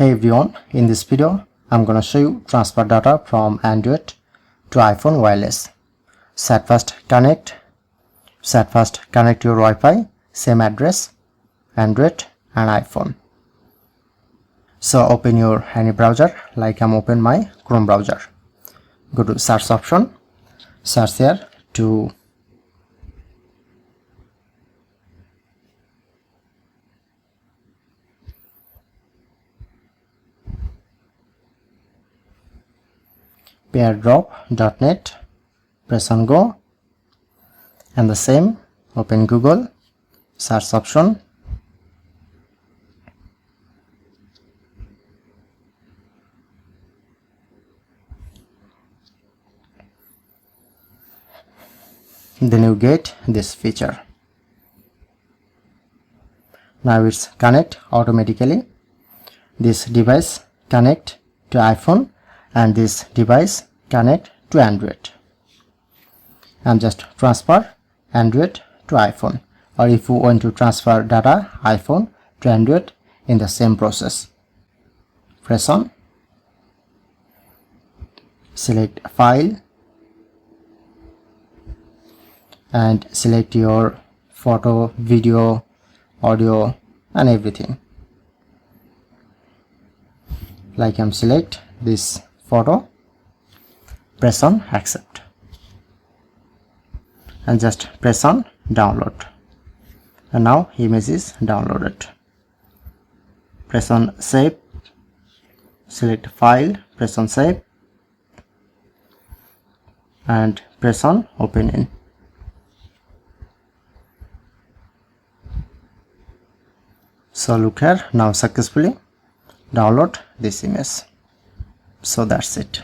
Hey everyone, in this video I'm gonna show you transfer data from Android to iPhone wireless. Set first connect your Wi-Fi, same address, Android and iPhone. So open your any browser, like I'm open my Chrome browser. Go to search option, search here to Pairdrop.net, press on go, and the same open Google search option, then you get this feature. Now it's connect automatically. This device connect to iPhone and this device connect to Android. I'm just transfer Android to iPhone, or if you want to transfer data iPhone to Android in the same process, press on, select file and select your photo, video, audio and everything. Like I'm select this photo, press on accept and just press on download, and now image is downloaded. Press on save, select file, press on save and press on open in. So look here, now successfully download this image. So that's it.